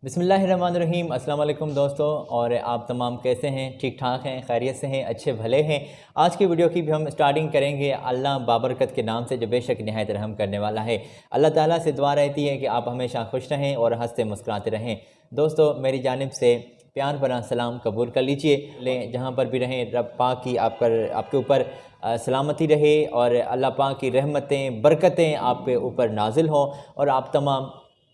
बिस्मिल्लाहिर्रहमानिर्रहीम। अस्सलाम वालेकुम दोस्तों, और आप तमाम कैसे हैं? ठीक ठाक हैं, खैरियत से हैं, अच्छे भले हैं। आज की वीडियो की भी हम स्टार्टिंग करेंगे अल्लाह बाबरकत के नाम से जो बेशक निहायत रहम करने वाला है। अल्लाह ताला से दुआ रहती है कि आप हमेशा खुश रहें और हंसते मुस्कुराते रहें। दोस्तों, मेरी जानिब से प्यार भरा सलाम कबूल कर लीजिए। लें जहाँ पर भी रहें, रब पाक की आपके ऊपर सलामती रहे और अल्लाह पाक की रहमतें बरकतें आप पे ऊपर नाजिल हों और आप तमाम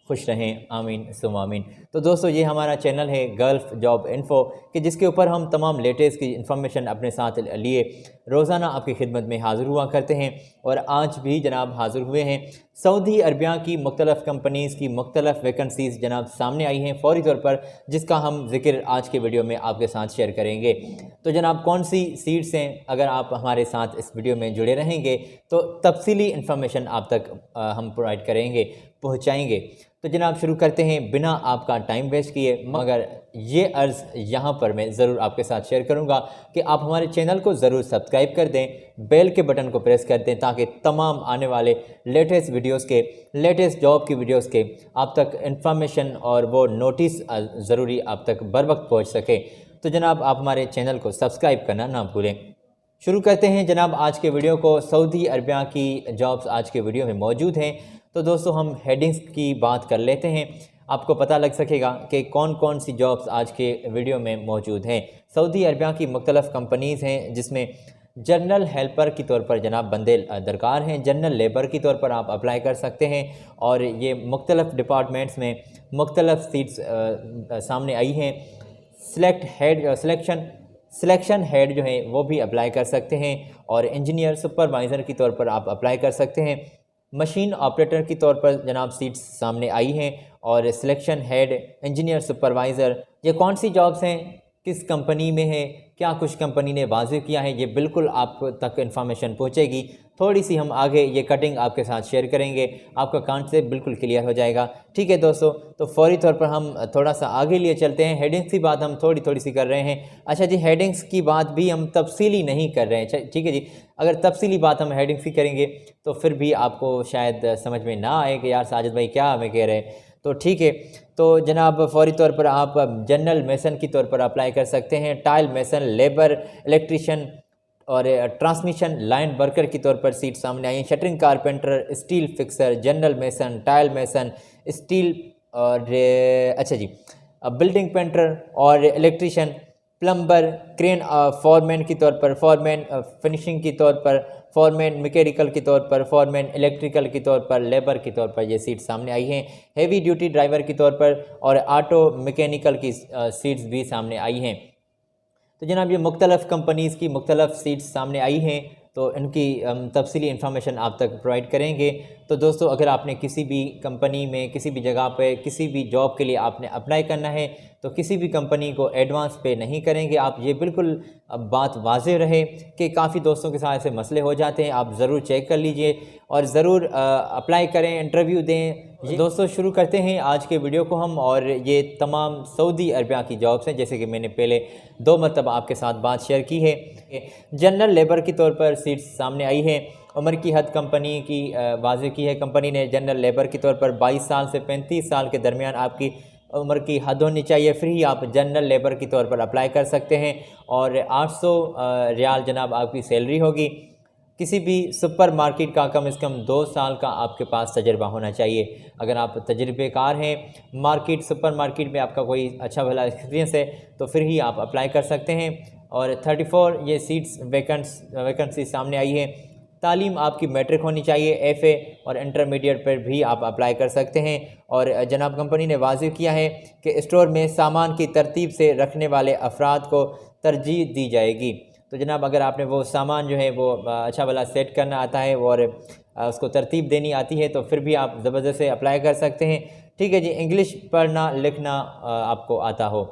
खुश रहें, आमीन सुम आमीन। तो दोस्तों, ये हमारा चैनल है गल्फ़ जॉब इन्फ़ो कि जिसके ऊपर हम तमाम लेटेस्ट की इन्फॉर्मेशन अपने साथ लिए रोज़ाना आपकी खिदमत में हाज़िर हुआ करते हैं। और आज भी जनाब हाज़िर हुए हैं। सऊदी अरबिया की मुख्तलिफ़ कंपनीज़ की मुख्तलिफ़ वैकेंसीज़ जनाब सामने आई हैं फ़ौरी तौर पर, जिसका हम ज़िक्र आज के वीडियो में आपके साथ शेयर करेंगे। तो जनाब कौन सी सीट्स हैं, अगर आप हमारे साथ इस वीडियो में जुड़े रहेंगे तो तफसीली इन्फॉर्मेशन आप तक हम प्रोवाइड करेंगे, पहुँचाएँगे। तो जनाब शुरू करते हैं बिना आपका टाइम वेस्ट किए, मगर ये अर्ज़ यहाँ पर मैं ज़रूर आपके साथ शेयर करूँगा कि आप हमारे चैनल को ज़रूर सब्सक्राइब कर दें, बेल के बटन को प्रेस कर दें, ताकि तमाम आने वाले लेटेस्ट वीडियोस के, लेटेस्ट जॉब की वीडियोस के आप तक इन्फॉर्मेशन और वो नोटिस ज़रूरी आप तक बर वक्त पहुँच सके। तो जनाब आप हमारे चैनल को सब्सक्राइब करना ना भूलें। शुरू करते हैं जनाब आज के वीडियो को। सऊदी अरबिया की जॉब्स आज के वीडियो में मौजूद हैं। तो दोस्तों, हम हेडिंग्स की बात कर लेते हैं, आपको पता लग सकेगा कि कौन कौन सी जॉब्स आज के वीडियो में मौजूद हैं। सऊदी अरबिया की मुख्तलिफ़ कंपनीज़ हैं, जिसमें जनरल हेल्पर के तौर पर जनाब बंदे दरकार हैं। जनरल लेबर के तौर पर आप अप्लाई कर सकते हैं और ये मुख्तलिफ़ डिपार्टमेंट्स में मुख्तलिफ़ सीट्स सामने आई हैं। सिलेक्शन हेड जो है वो भी अप्लाई कर सकते हैं और इंजीनियर सुपरवाइज़र के तौर पर आप अप्लाई कर सकते हैं। मशीन ऑपरेटर की तौर पर जनाब सीट्स सामने आई हैं और सिलेक्शन हेड, इंजीनियर सुपरवाइज़र, ये कौन सी जॉब्स हैं, किस कंपनी में है, क्या कुछ कंपनी ने वाज़ेह किया है, ये बिल्कुल आप तक इन्फॉर्मेशन पहुंचेगी। थोड़ी सी हम आगे ये कटिंग आपके साथ शेयर करेंगे, आपका कॉन्सेप्ट बिल्कुल क्लियर हो जाएगा। ठीक है दोस्तों, तो फौरी तौर पर हम थोड़ा सा आगे लिए चलते हैं। हेडिंग्स की बात हम थोड़ी सी कर रहे हैं। अच्छा जी, हेडिंग्स की बात भी हम तफसीली नहीं कर रहे हैं, ठीक है जी। अगर तफसीली बात हम हेडिंग्स की करेंगे तो फिर भी आपको शायद समझ में ना आए कि यार साजिद भाई क्या हमें कह रहे हैं। तो ठीक है, तो जनाब फ़ौरी तौर पर आप जनरल मेसन की तौर पर अप्लाई कर सकते हैं। टाइल मेसन, लेबर, इलेक्ट्रीशियन और ट्रांसमिशन लाइन वर्कर की तौर पर सीट सामने आई हैं। Shuttering carpenter, steel fixer, general mason, tile mason, steel और अच्छा जी, बिल्डिंग पेंटर और इलेक्ट्रीशियन, प्लम्बर, क्रेन फॉरमैन की तौर पर, फॉरमैन फिनिशिंग की तौर पर, फॉरमैन मैकेनिकल के तौर पर, फॉरमैन इलेक्ट्रिकल के तौर पर, लेबर के तौर पर ये सीट सामने आई हैं। हेवी ड्यूटी ड्राइवर के तौर पर और ऑटो मैकेनिकल की सीट्स भी सामने आई हैं। तो जनाब ये मुख्तलिफ़ कंपनीज़ की मुख्तलिफ़ सीट्स सामने आई हैं, तो इनकी तफसीली इन्फॉर्मेशन आप तक प्रोवाइड करेंगे। तो दोस्तों, अगर आपने किसी भी कंपनी में, किसी भी जगह पे, किसी भी जॉब के लिए आपने अप्लाई करना है तो किसी भी कंपनी को एडवांस पे नहीं करेंगे आप। ये बिल्कुल बात वाज़ेह रहे कि काफ़ी दोस्तों के साथ ऐसे मसले हो जाते हैं। आप ज़रूर चेक कर लीजिए और ज़रूर अप्लाई करें, इंटरव्यू दें। दोस्तों, शुरू करते हैं आज के वीडियो को हम। और ये तमाम सऊदी अरबिया की जॉब्स हैं, जैसे कि मैंने पहले 2 मरतबा आपके साथ बात शेयर की है। जनरल लेबर के तौर पर सीट्स सामने आई हैं। उम्र की हद कंपनी की वाज़ेह की है। कंपनी ने जनरल लेबर के तौर पर 22 साल से 35 साल के दरमियान आपकी उम्र की हद होनी चाहिए, फिर ही आप जनरल लेबर के तौर पर अप्लाई कर सकते हैं। और 800 रियाल जनाब आपकी सैलरी होगी। किसी भी सुपर मार्केट का कम से कम 2 साल का आपके पास तजर्बा होना चाहिए। अगर आप तजर्बेकार हैं, मार्केट सुपर मार्केट में आपका कोई अच्छा भला एक्सपीरियंस है, तो फिर ही आप अप्लाई कर सकते हैं। और 34 ये सीट्स वैकेंसी सामने आई है। तालीम आपकी मैट्रिक होनी चाहिए, एफ़ए और इंटरमीडिएट पर भी आप अप्लाई कर सकते हैं। और जनाब कंपनी ने वाज़ेह किया है कि स्टोर में सामान की तरतीब से रखने वाले अफराद को तरजीह दी जाएगी। तो जनाब अगर आपने वो सामान जो है वो अच्छा भला सेट करना आता है और उसको तरतीब देनी आती है, तो फिर भी आप ज़बरदस्त से अप्लाई कर सकते हैं। ठीक है जी, इंग्लिश पढ़ना लिखना आपको आता हो।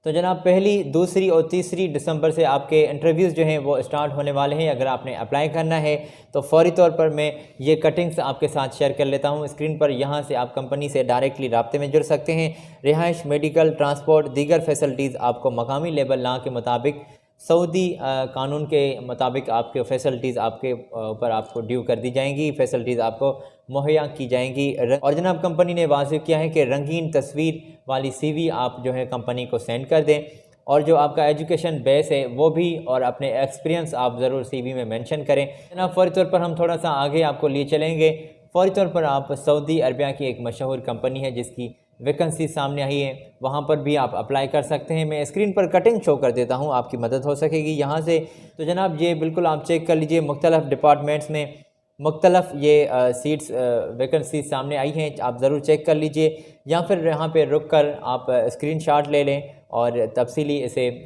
तो जनाब 1, 2 और 3 दिसंबर से आपके इंटरव्यूज़ जो हैं वो स्टार्ट होने वाले हैं। अगर आपने अप्लाई करना है तो फ़ौरी तौर पर मैं ये कटिंग्स आपके साथ शेयर कर लेता हूँ स्क्रीन पर। यहाँ से आप कंपनी से डायरेक्टली राब्ते में जुड़ सकते हैं। रिहाइश, मेडिकल, ट्रांसपोर्ट, दीगर फैसिलिटीज़ आपको मकामी लेबर लॉ के मुताबिक सऊदी कानून के मुताबिक आपके फैसिलिटीज़ आपके ऊपर आपको ड्यू कर दी जाएंगी, फैसिलिटीज़ आपको मुहैया की जाएंगी। और जनाब कंपनी ने वाज़ेह किया है कि रंगीन तस्वीर वाली CV आप जो है कंपनी को सेंड कर दें, और जो आपका एजुकेशन बेस है वो भी और अपने एक्सपीरियंस आप ज़रूर CV में मेंशन करें। जनाब फ़ौरी तौर पर हम थोड़ा सा आगे आपको लिए चलेंगे। फ़ौरी तौर पर आप सऊदी अरबिया की एक मशहूर कंपनी है जिसकी वैकेंसी सामने आई है, वहाँ पर भी आप अप्लाई कर सकते हैं। मैं स्क्रीन पर कटिंग शो कर देता हूँ, आपकी मदद हो सकेगी यहाँ से। तो जनाब ये बिल्कुल आप चेक कर लीजिए, मुख्तलिफ़ डिपार्टमेंट्स में मुख्तलफ ये सीट्स वैकेंसी सामने आई हैं, आप ज़रूर चेक कर लीजिए, या फिर यहाँ पे रुक कर आप स्क्रीनशॉट ले लें और तफसीली इसे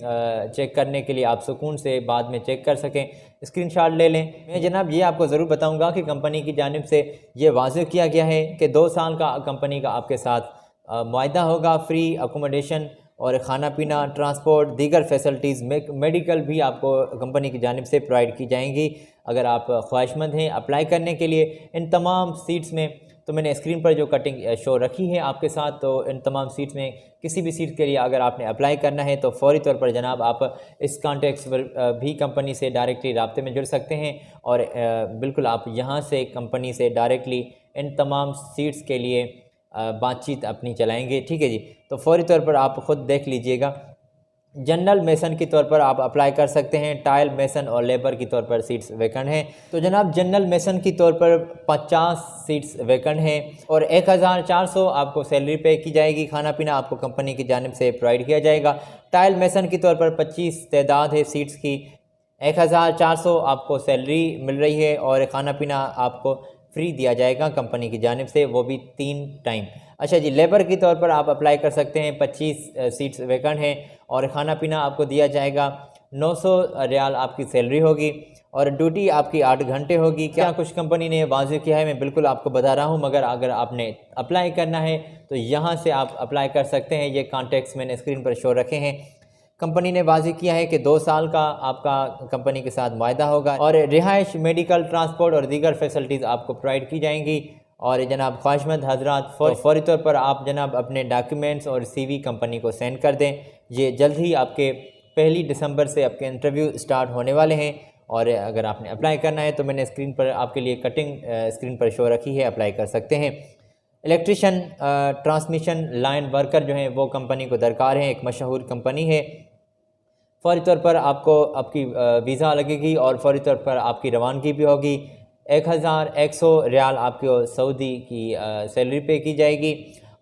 चेक करने के लिए आप सुकून से बाद में चेक कर सकें, स्क्रीनशॉट ले लें। मैं जनाब ये आपको ज़रूर बताऊंगा कि कंपनी की जानिब से ये वाज़ेह किया गया है कि 2 साल का कंपनी का आपके साथ मुआहदा होगा। फ्री अकोमोडेशन और ख़ाना पीना, ट्रांसपोर्ट, दीगर फैसिलिटीज़, मेडिकल भी आपको कंपनी की जानिब से प्रोवाइड की जाएंगी। अगर आप ख्वाहिशमंद हैं अप्लाई करने के लिए इन तमाम सीट्स में, तो मैंने स्क्रीन पर जो कटिंग शो रखी है आपके साथ, तो इन तमाम सीट्स में किसी भी सीट के लिए अगर आपने अप्लाई करना है तो फ़ौरी तौर पर जनाब आप इस कॉन्टेक्ट्स पर भी कंपनी से डायरेक्टली राब्ते में जुड़ सकते हैं, और बिल्कुल आप यहाँ से कंपनी से डायरेक्टली इन तमाम सीट्स के लिए बातचीत अपनी चलाएंगे। ठीक है जी, तो फ़ौरी तौर पर आप ख़ुद देख लीजिएगा। जनरल मेसन के तौर पर आप अप्लाई कर सकते हैं, टाइल मेसन और लेबर की तौर पर सीट्स वैकेंट हैं। तो जनाब जनरल मेसन की तौर पर 50 सीट्स वैकेंट हैं और 1400 आपको सैलरी पे की जाएगी, खाना पीना आपको कंपनी की जानिब से प्रोवाइड किया जाएगा। टाइल मेसन की तौर पर 25 तादाद है सीट्स की, 1400 आपको सैलरी मिल रही है और खाना पीना आपको फ्री दिया जाएगा कंपनी की जानिब से, वो भी 3 टाइम। अच्छा जी, लेबर की तौर पर आप अप्लाई कर सकते हैं, 25 सीट्स वैकेंट हैं और ख़ाना पीना आपको दिया जाएगा। 900 रियाल आपकी सैलरी होगी और ड्यूटी आपकी 8 घंटे होगी। क्या कुछ कंपनी ने वाज़ेह किया है मैं बिल्कुल आपको बता रहा हूँ, मगर अगर आपने अप्लाई करना है तो यहाँ से आप अप्लाई कर सकते हैं। ये कॉन्टेक्ट्स मैंने स्क्रीन पर शो रखे हैं। कंपनी ने वाज़ेह किया है कि 2 साल का आपका कंपनी के साथ मुआहदा होगा और रिहाइश, मेडिकल, ट्रांसपोर्ट और दीगर फैसिलिटीज़ आपको प्रोवाइड की जाएंगी। और जनाब ख्वाहिशमंद हजरात फ़ौरी तौर पर आप जनाब अपने डॉक्यूमेंट्स और CV कंपनी को सेंड कर दें। ये जल्द ही आपके 1 दिसंबर से आपके इंटरव्यू स्टार्ट होने वाले हैं और अगर आपने अप्लाई करना है तो मैंने स्क्रीन पर आपके लिए कटिंग स्क्रीन पर शो रखी है, अप्लाई कर सकते हैं। इलेक्ट्रिशियन, ट्रांसमिशन लाइन वर्कर जो हैं वो कंपनी को दरकार है, एक मशहूर कंपनी है। फ़ौरी तौर पर आपको आपकी वीज़ा लगेगी और फ़ौरी तौर पर आपकी रवानगी भी होगी। 1100 रियाल आपको सऊदी की सैलरी पे की जाएगी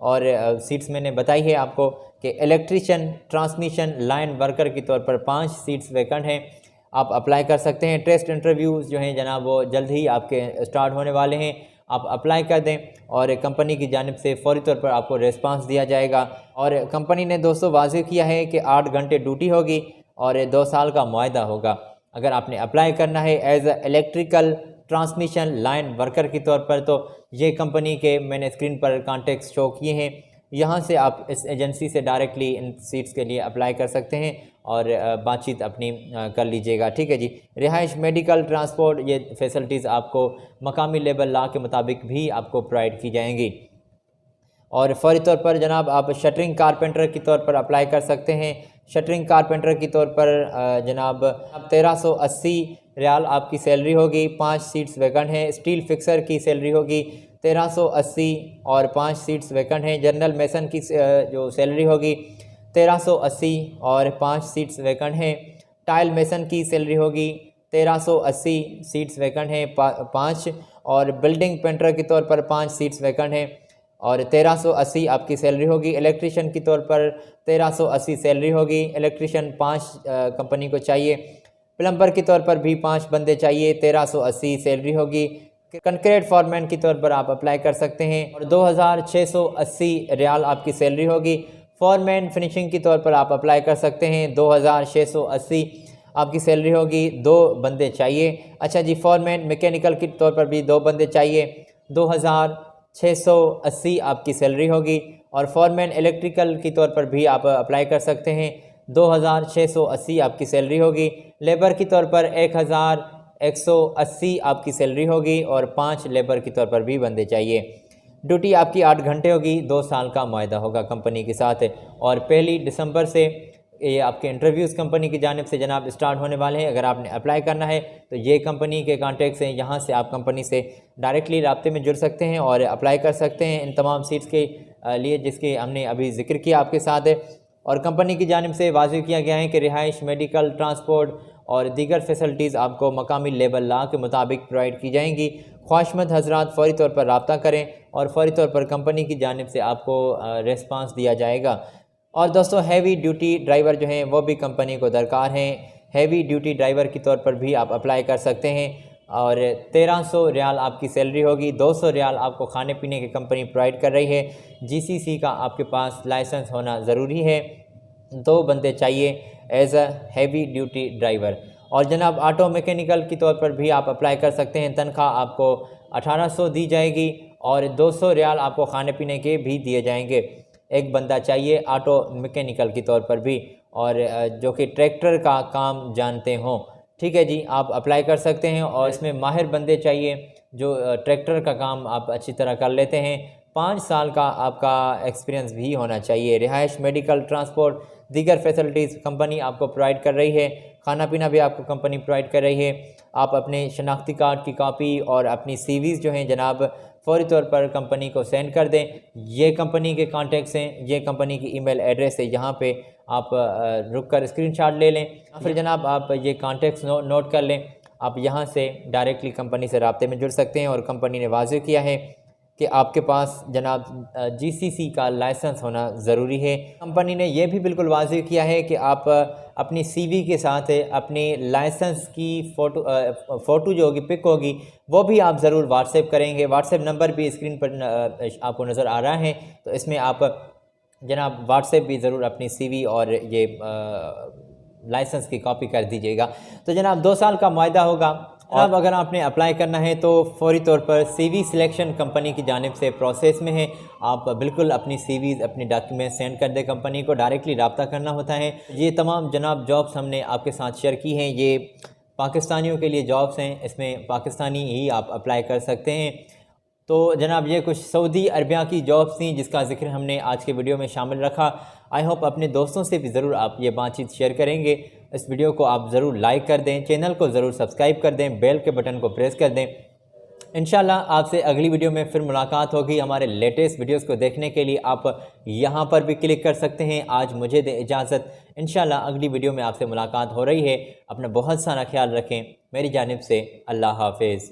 और सीट्स मैंने बताई है आपको कि इलेक्ट्रिशियन, ट्रांसमिशन लाइन वर्कर की तौर पर 5 सीट्स वैकेंट हैं, आप अप्लाई कर सकते हैं। टेस्ट इंटरव्यूज़ जो हैं जनाब वो जल्द ही आपके स्टार्ट होने वाले हैं, आप अप्लाई कर दें और कंपनी की जानिब से फ़ौरी तौर पर आपको रिस्पांस दिया जाएगा। और कंपनी ने दोस्तों वाज़ेह किया है कि 8 घंटे ड्यूटी होगी और 2 साल का मुआहदा होगा। अगर आपने अप्लाई करना है as electrical transmission line worker की तौर पर, तो ये कंपनी के मैंने स्क्रीन पर कॉन्टेक्ट्स शो किए हैं, यहाँ से आप इस एजेंसी से डायरेक्टली इन सीट्स के लिए अप्लाई कर सकते हैं और बातचीत अपनी कर लीजिएगा। ठीक है जी, रिहाइश, मेडिकल, ट्रांसपोर्ट, ये फैसिलिटीज़ आपको मकामी लेबर लॉ के मुताबिक भी आपको प्रोवाइड की जाएंगी। और फ़ौरी तौर पर जनाब आप शटरिंग कारपेंटर की तौर पर अप्लाई कर सकते हैं। शटरिंग कारपेंटर की तौर पर जनाब 1380 रियाल आपकी सैलरी होगी, 5 सीट्स वैकेंट हैं। स्टील फिक्सर की सैलरी होगी 1380 और 5 सीट्स वैकेंट हैं। जनरल मेसन की जो सैलरी होगी 1380 और 5 सीट्स वैकेंट हैं। टाइल मेसन की सैलरी होगी 1380, सीट्स वैकेंट हैं 5, और बिल्डिंग पेंटर की तौर पर 5 सीट्स वैकेंट हैं और 1380 आपकी सैलरी होगी। इलेक्ट्रिशियन की तौर पर 1380 सैलरी होगी, इलेक्ट्रिशियन 5 कंपनी को चाहिए। प्लम्बर की तौर पर भी 5 बंदे चाहिए, 1380 सैलरी होगी। कंक्रीट फॉरमैन की तौर पर आप अप्लाई कर सकते हैं और 2680 रियाल आपकी सैलरी होगी। फॉरमैन फिनिशिंग की तौर पर आप अप्लाई कर सकते हैं, 2680 आपकी सैलरी होगी, 2 बंदे चाहिए। अच्छा जी, फॉरमैन मैकेनिकल के तौर पर भी 2 बंदे चाहिए, 2680 आपकी सैलरी होगी। और फॉरमैन इलेक्ट्रिकल की तौर पर भी आप अप्लाई कर सकते हैं, 2680 आपकी सैलरी होगी। लेबर की तौर पर 1180 आपकी सैलरी होगी और 5 लेबर की तौर पर भी बंदे चाहिए। ड्यूटी आपकी 8 घंटे होगी, 2 साल का मुआहदा होगा कंपनी के साथ और 1 दिसंबर से ये आपके इंटरव्यूज़ कंपनी की जानिब से जनाब स्टार्ट होने वाले हैं। अगर आपने अप्लाई करना है तो ये कंपनी के कॉन्टैक्ट्स हैं, यहाँ से आप कंपनी से डायरेक्टली राब्ते में जुड़ सकते हैं और अप्लाई कर सकते हैं इन तमाम सीट्स के लिए जिसके हमने अभी जिक्र किया आपके साथ है। और कंपनी की जानिब से वाज़ेह किया गया है कि रिहाइश, मेडिकल, ट्रांसपोर्ट और दीगर फैसिलिटीज़ आपको मकामी लेबर लॉ के मुताबिक प्रोवाइड की जाएंगी। ख्वाहिशमंद हजरात फ़ौरी तौर पर रब्ता करें और फ़ौरी तौर पर कंपनी की जानिब से आपको रिस्पांस दिया जाएगा। और दोस्तों हैवी ड्यूटी ड्राइवर जो हैं वो भी कंपनी को दरकार हैं। हैवी ड्यूटी ड्राइवर के तौर पर भी आप अप्लाई कर सकते हैं और 1300 रियाल आपकी सैलरी होगी। 200 रियाल आपको खाने पीने की कंपनी प्रोवाइड कर रही है। जीसीसी का आपके पास लाइसेंस होना ज़रूरी है। 2 बंदे चाहिए as a heavy duty driver. और जनाब ऑटो मैकेनिकल के तौर पर भी आप अप्लाई कर सकते हैं। तनख्वाह आपको 1800 दी जाएगी और 200 रियाल आपको खाने पीने के भी दिए जाएंगे। एक बंदा चाहिए ऑटो मैकेनिकल के तौर पर भी और जो कि ट्रैक्टर का काम जानते हों। ठीक है जी, आप अप्लाई कर सकते हैं और इसमें माहिर बंदे चाहिए जो ट्रैक्टर का काम आप अच्छी तरह कर लेते हैं। 5 साल का आपका एक्सपीरियंस भी होना चाहिए। रिहाइश, मेडिकल, ट्रांसपोर्ट, दीगर फैसिलिटीज़ कंपनी आपको प्रोवाइड कर रही है। खाना पीना भी आपको कंपनी प्रोवाइड कर रही है। आप अपने शनाख्ती कार्ड की कॉपी और अपनी सीवीज़ जो हैं जनाब फ़ौरी तौर पर कंपनी को सेंड कर दें। ये कंपनी के कॉन्टैक्ट्स हैं, ये कंपनी की ईमेल एड्रेस है, यहाँ पे आप रुक कर स्क्रीनशॉट ले लें। फिर जनाब आप ये कॉन्टैक्ट्स नोट कर लें। आप यहाँ से डायरेक्टली कंपनी से राब्ते में जुड़ सकते हैं और कंपनी ने वाज़ेह किया है कि आपके पास जनाब जीसीसी का लाइसेंस होना ज़रूरी है। कंपनी ने यह भी बिल्कुल वाज़ेह किया है कि आप अपनी सीवी के साथ अपनी लाइसेंस की फ़ोटो जो होगी, पिक होगी, वो भी आप ज़रूर व्हाट्सएप करेंगे। व्हाट्सएप नंबर भी स्क्रीन पर आपको नज़र आ रहा है, तो इसमें आप जनाब व्हाट्सएप भी ज़रूर अपनी सीवी और ये लाइसेंस की कॉपी कर दीजिएगा। तो जनाब 2 साल का मुआहदा होगा। अब अगर आपने अप्लाई करना है तो फ़ौरी तौर पर सीवी सिलेक्शन कंपनी की जानिब से प्रोसेस में है। आप बिल्कुल अपनी सीवीज़, अपनी डॉक्यूमेंट सेंड कर दें कंपनी को, डायरेक्टली रब्ता करना होता है। ये तमाम जनाब जॉब्स हमने आपके साथ शेयर की हैं, ये पाकिस्तानियों के लिए जॉब्स हैं, इसमें पाकिस्तानी ही आप अप्लाई कर सकते हैं। तो जनाब ये कुछ सऊदी अरबिया की जॉब्स थी जिसका ज़िक्र हमने आज के वीडियो में शामिल रखा। आई होप अपने दोस्तों से भी ज़रूर आप ये बातचीत शेयर करेंगे। इस वीडियो को आप ज़रूर लाइक कर दें, चैनल को ज़रूर सब्सक्राइब कर दें, बेल के बटन को प्रेस कर दें। इंशाल्लाह आपसे अगली वीडियो में फिर मुलाकात होगी। हमारे लेटेस्ट वीडियोस को देखने के लिए आप यहाँ पर भी क्लिक कर सकते हैं। आज मुझे दें इजाज़त, इंशाल्लाह अगली वीडियो में आपसे मुलाकात हो रही है। अपना बहुत सारा ख्याल रखें। मेरी जानिब से अल्लाह हाफिज़।